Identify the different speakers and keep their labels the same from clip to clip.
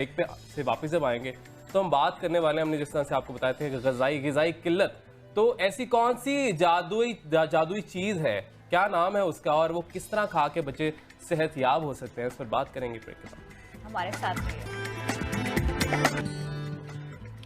Speaker 1: एक पे से वापस जब आएंगे तो हम बात करने वाले हैं, हमने जिस तरह से आपको बताए थे कि ग़िज़ाई किल्लत, तो ऐसी कौन सी जादुई चीज़ है, क्या नाम है उसका और वो किस तरह खा के बच्चे सेहतयाब हो सकते हैं, इस पर बात करेंगे ब्रेक के बाद।
Speaker 2: हमारे साथ रहिए।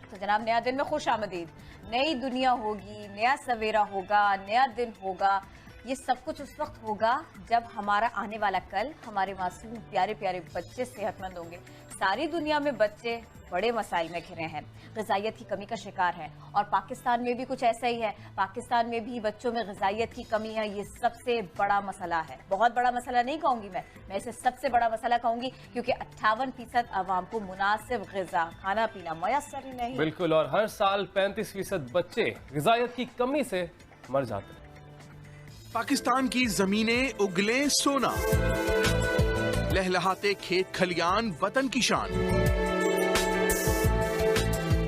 Speaker 2: तो जनाब, नया दिन में खुश आमदीद। नई दुनिया होगी, नया सवेरा होगा, नया दिन होगा। ये सब कुछ उस वक्त होगा जब हमारा आने वाला कल, हमारे मासूम प्यारे प्यारे बच्चे सेहतमंद होंगे। सारी दुनिया में बच्चे बड़े मसाइल में घिरे हैं, ग़िज़ाइयत की कमी का शिकार हैं, और पाकिस्तान में भी कुछ ऐसा ही है। पाकिस्तान में भी बच्चों में ग़िज़ाइयत की कमी है। ये सबसे बड़ा मसला है। बहुत बड़ा मसला नहीं कहूँगी मैं इसे सबसे बड़ा मसला कहूँगी, क्योंकि 58% आवाम को मुनासिब ग़िज़ा खाना पीना मयसर ही नहीं।
Speaker 1: बिल्कुल, और हर साल 35% बच्चे ग़िज़ाइयत की कमी से मर जाते हैं।
Speaker 3: पाकिस्तान की जमीनें उगले सोना, लहलहाते खेत खलियान वतन की शान,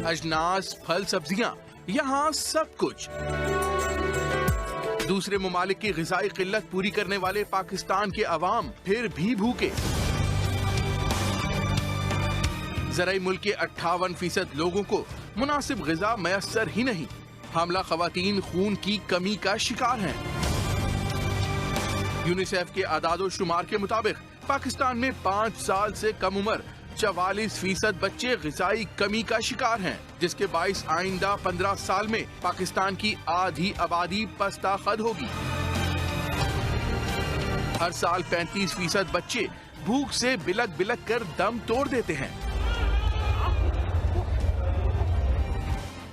Speaker 3: अजनास फल सब्जियां यहाँ सब कुछ। दूसरे ममालिक की ग़िज़ाई किल्लत पूरी करने वाले पाकिस्तान के अवाम फिर भी भूखे। ज़राई मुल्क के 58% लोगों को मुनासिब ग़िज़ा मयसर ही नहीं। हामला ख़वातीन खून की कमी का शिकार हैं। यूनिसेफ के आदादो शुमार के मुताबिक पाकिस्तान में 5 साल से कम उम्र 44% बच्चे ग़िज़ाई कमी का शिकार हैं, जिसके बाइस आइंदा 15 साल में पाकिस्तान की आधी आबादी पस्ताखद होगी। हर साल 35% बच्चे भूख से बिलक बिलक कर दम तोड़ देते हैं।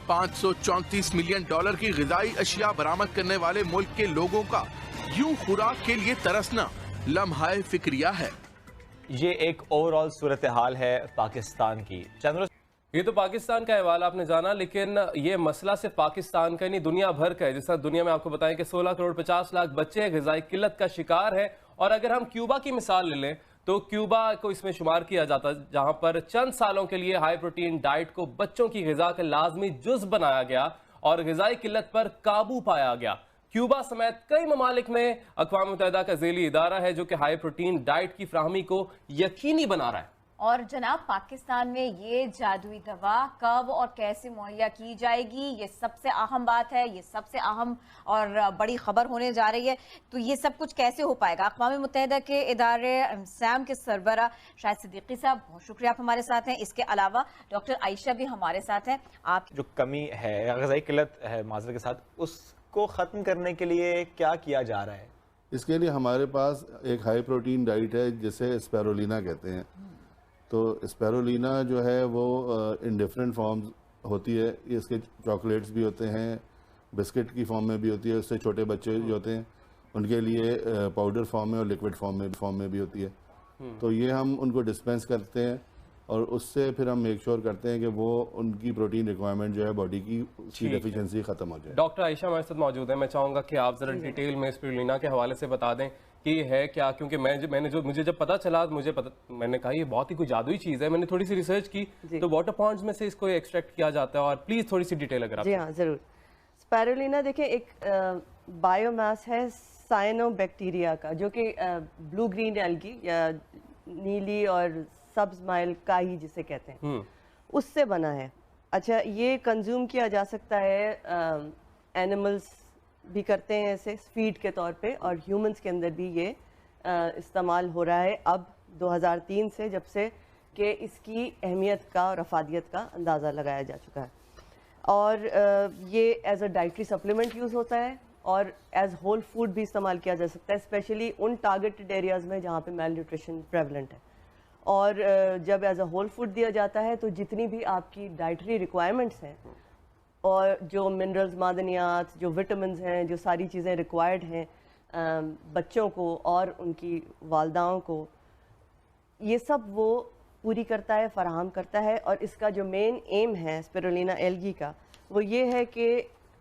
Speaker 3: 534 मिलियन डॉलर की ग़िज़ाई अशिया बरामद करने वाले मुल्क के लोगों का यूं खुराक के लिए तरसना लम्हाए फिक्रिया है।
Speaker 4: ये एक ओवरऑल सूरत हाल है पाकिस्तान की।
Speaker 1: ये तो पाकिस्तान का अहवाल आपने जाना, लेकिन ये मसला सिर्फ पाकिस्तान का नहीं, दुनिया भर का है। जिस तरह दुनिया में आपको बताएं कि 16 करोड़ 50 लाख बच्चे ग़िज़ाई किल्लत का शिकार है। और अगर हम क्यूबा की मिसाल ले लें तो क्यूबा को इसमें शुमार किया जाता है, जहां पर चंद सालों के लिए हाई प्रोटीन डाइट को बच्चों की ग़िज़ा का लाजमी जुज़ बनाया गया और ग़िज़ाई किल्लत पर काबू पाया गया। क्यूबा समेत कई ममालिक में अक़वाम मुत्तहिदा का ज़ेली इदारा है जो कि हाई प्रोटीन डाइट की फ्राहमी को यकीनी बना रहा है।
Speaker 2: और जनाब, पाकिस्तान में ये जादुई दवा कब और कैसे मुहैया की जाएगी, ये सबसे अहम बात है। ये सबसे अहम और बड़ी खबर होने जा रही है। तो ये सब कुछ कैसे हो पाएगा? अक़वाम मुत्तहिदा के इदारे सैम के सरबरा शाहिद सिद्दीकी साहब, बहुत शुक्रिया आप हमारे साथ हैं। इसके अलावा डॉक्टर आयशा भी हमारे साथ हैं। आप
Speaker 4: जो कमी है या ग़िज़ाई किल्लत है माज़रत के साथ, उसको ख़त्म करने के लिए क्या किया जा रहा है?
Speaker 5: इसके लिए हमारे पास एक हाई प्रोटीन डाइट है जिसे स्पैरुलिना कहते हैं। तो स्पैरुलिना जो है वो इन डिफरेंट फॉर्म्स होती है। इसके चॉकलेट्स भी होते हैं, बिस्किट की फॉर्म में भी होती है, उससे छोटे बच्चे जो होते हैं उनके लिए पाउडर फॉर्म में और लिक्विड फॉर्म में भी होती है। तो ये हम उनको डिस्पेंस करते हैं और उससे फिर हम मेक श्योर करते हैं कि वो उनकी प्रोटीन रिक्वायरमेंट जो है बॉडी की उसकी डेफिशिएंसी खत्म हो जाए।
Speaker 1: डॉक्टर आयशा हमारे साथ मौजूद है। मैं चाहूँगा कि आप ज़रा डिटेल में स्पिरुलिना के हवाले से बता दें कि ये है क्या, क्योंकि मुझे जब पता चला मैंने कहा ये बहुत ही कोई जादुई चीज़ है। मैंने थोड़ी सी रिसर्च की तो वाटर पॉन्ड्स में से इसको एक्सट्रैक्ट किया जाता है। और प्लीज़ थोड़ी सी डिटेल अगर आप।
Speaker 6: जी हाँ, ज़रूर। स्पैरुलिना देखिए एक बायोमास है साइनोबैक्टीरिया का, जो कि ब्लू ग्रीन एल्गी या नीली और सब्ज माइल काई जिसे कहते हैं, उससे बना है। अच्छा, ये कंज्यूम किया जा सकता है, एनिमल्स भी करते हैं ऐसे फीड के तौर पे, और ह्यूमंस के अंदर भी ये इस्तेमाल हो रहा है अब 2003 से, जब से कि इसकी अहमियत का और अफादियत का अंदाज़ा लगाया जा चुका है। और ये as a dietary supplement use होता है और एज होल फूड भी इस्तेमाल किया जा सकता है, स्पेशली उन टारगेटेड एरियाज़ में जहाँ पे मेल न्यूट्रिशन प्रेवलेंट है। और जब एज अ होल फूड दिया जाता है तो जितनी भी आपकी डाइटरी रिक्वायरमेंट्स हैं और जो मिनरल्स, मादनियात, जो विटामिन्स हैं, जो सारी चीज़ें रिक्वायर्ड हैं बच्चों को और उनकी वालदाओं को, ये सब वो पूरी करता है, फराहम करता है। और इसका जो मेन एम है स्पिरुलिना एल्गी का, वो ये है कि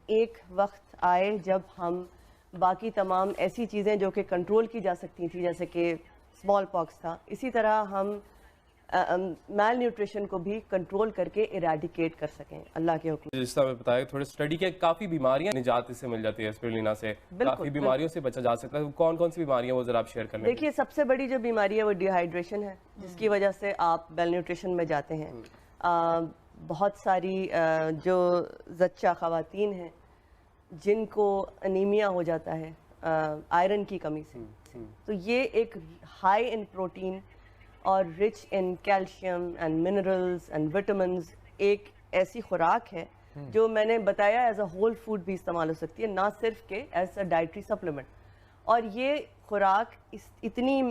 Speaker 6: एक वक्त आए जब हम बाकी तमाम ऐसी चीज़ें जो कि कंट्रोल की जा सकती थी, जैसे कि स्मॉल पॉक्स था, इसी तरह हम मैल न्यूट्रिशन को भी कंट्रोल करके इरेडिकेट कर सकें अल्लाह के हुक्म।
Speaker 1: जिस तरह बताया थोड़े स्टडी के काफी बीमारियां निजात इससे मिल जाती है स्पिरुलिना से, काफी बीमारियों से बचा जा सकता है। कौन कौन सी बीमारियां वो जरा आप शेयर करने।
Speaker 6: देखिए सबसे बड़ी जो बीमारी है वो डिहाइड्रेशन है, जिसकी वजह से आप मेल न्यूट्रिशन में जाते हैं। बहुत सारी जो ज़च्चा ख़वातीन हैं जिनको अनीमिया हो जाता है आयरन की कमी से, तो ये एक हाई इन प्रोटीन और rich in calcium and minerals and vitamins एक ऐसी खुराक है जो मैंने बताया एज अ होल फूड भी इस्तेमाल हो सकती है, ना सिर्फ के एज अ डाइटरी सप्लीमेंट। और ये खुराक इतनी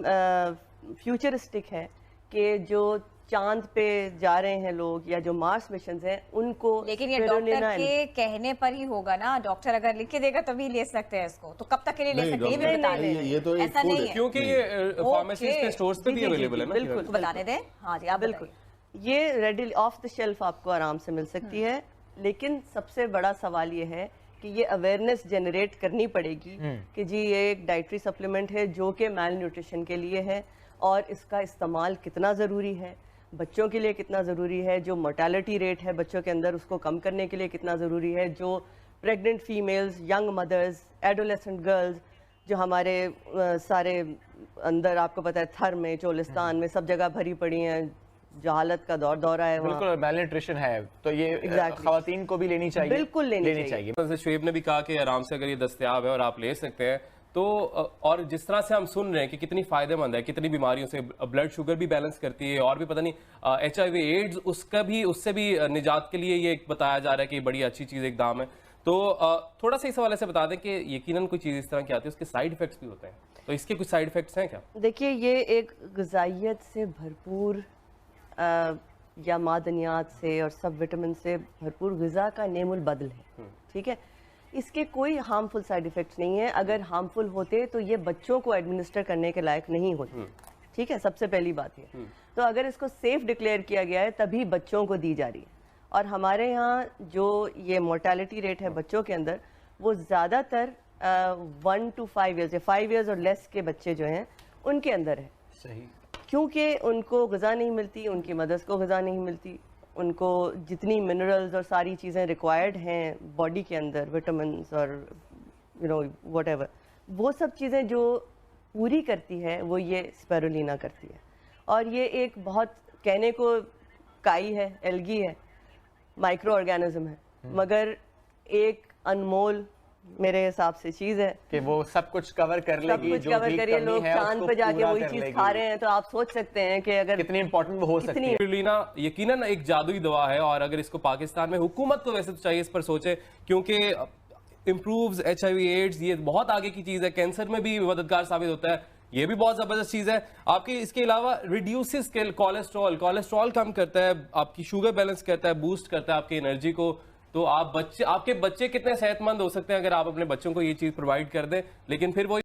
Speaker 6: फ्यूचरिस्टिक है कि जो चांद पे जा रहे हैं लोग या जो मार्स मिशन हैं उनको,
Speaker 2: लेकिन ये डॉक्टर के कहने पर ही होगा ना, डॉक्टर अगर लिख के देगा तभी ले सकते हैं इसको, तो कब तक के लिए ले सकते हैं ये भी बता दें।
Speaker 5: ये तो
Speaker 2: ऐसा नहीं है
Speaker 1: क्योंकि ये फार्मेसीज के स्टोर्स पे भी अवेलेबल है ना।
Speaker 6: बिल्कुल
Speaker 2: बताने दें। हाँ जी, आप
Speaker 6: बिल्कुल, ये रेडी ऑफ द शेल्फ आपको आराम से मिल सकती है। लेकिन सबसे बड़ा सवाल ये है कि ये अवेयरनेस जनरेट करनी पड़ेगी कि जी ये एक डाइटरी सप्लीमेंट है जो कि मैल न्यूट्रिशन के लिए है और इसका इस्तेमाल कितना ज़रूरी है, बच्चों के लिए कितना ज़रूरी है, जो मोर्टेलिटी रेट है बच्चों के अंदर उसको कम करने के लिए कितना ज़रूरी है, जो pregnant females, young mothers, adolescent girls जो हमारे सारे अंदर आपको पता है थर में, चोलिस्तान में सब जगह भरी पड़ी हैं, जहालत का दौरा है वहाँ।
Speaker 4: बिल्कुल, मेल न्यूट्रिशन है तो ये खवातीन को भी लेनी चाहिए,
Speaker 6: बिल्कुल लेनी चाहिए।
Speaker 1: जैसे शुएब ने भी कहा कि आराम से अगर ये दस्तयाब है और आप ले सकते हैं तो, और जिस तरह से हम सुन रहे हैं कि कितनी फायदेमंद है, कितनी बीमारियों से ब्लड शुगर भी बैलेंस करती है और भी पता नहीं HIV एड्स उससे भी निजात के लिए ये बताया जा रहा है कि बड़ी अच्छी चीज़ एकदम है। तो थोड़ा सा इस हवाले से बता दें कि यकीनन कोई चीज़ इस तरह की आती है उसके साइड इफेक्ट्स भी होते हैं, तो इसके कुछ साइड इफेक्ट्स हैं क्या?
Speaker 6: देखिए ये एक ग़िज़ाइयत से भरपूर या मादनियात से और सब विटामिन से भरपूर ग़िज़ा का नेमुल बदल है, ठीक है। इसके कोई हार्मफुल साइड इफ़ेक्ट्स नहीं है। अगर हार्मफुल होते तो ये बच्चों को एडमिनिस्टर करने के लायक नहीं होते, ठीक है, सबसे पहली बात ये। तो अगर इसको सेफ डिक्लेयर किया गया है तभी बच्चों को दी जा रही है। और हमारे यहाँ जो ये मोर्टेलिटी रेट है बच्चों के अंदर वो ज़्यादातर 1 to 5 years या 5 years और लेस के बच्चे जो हैं उनके अंदर है।
Speaker 4: सही,
Speaker 6: क्योंकि उनको ग़िज़ा नहीं मिलती, उनकी मदर्स को ग़िज़ा नहीं मिलती, उनको जितनी मिनरल्स और सारी चीज़ें रिक्वायर्ड हैं बॉडी के अंदर, विटामिन्स और व्हाटएवर, वो सब चीज़ें जो पूरी करती है वो ये स्पिरुलिना करती है। और ये एक बहुत कहने को काई है, एल्गी है, माइक्रो ऑर्गेनिज्म है, मगर एक अनमोल मेरे हिसाब से चीज है
Speaker 4: कि वो सब कुछ कवर कर लेगी,
Speaker 6: सब कुछ कवर करिए। लोग चांद पे जाके वही चीज खा रहे हैं, तो आप सोच सकते हैं कि अगर
Speaker 4: कितनी इंपॉर्टेंट वो हो सकती है।
Speaker 1: स्पिरुलिना यकीनन एक जादुई दवा है और अगर इसको पाकिस्तान में हुकूमत को वैसे तो चाहिए इस पर सोचे, क्योंकि इम्प्रूव्स HIV एड्स, ये बहुत आगे की चीज है, कैंसर में भी मददगार साबित होता है, ये भी बहुत जबरदस्त चीज है आपकी। इसके अलावा रिड्यूसेस कोलेस्ट्रॉल कम करता है, आपकी शुगर बैलेंस करता है, बूस्ट करता है आपकी एनर्जी को। तो आपके बच्चे कितने सेहतमंद हो सकते हैं अगर आप अपने बच्चों को ये चीज प्रोवाइड कर दें। लेकिन फिर वो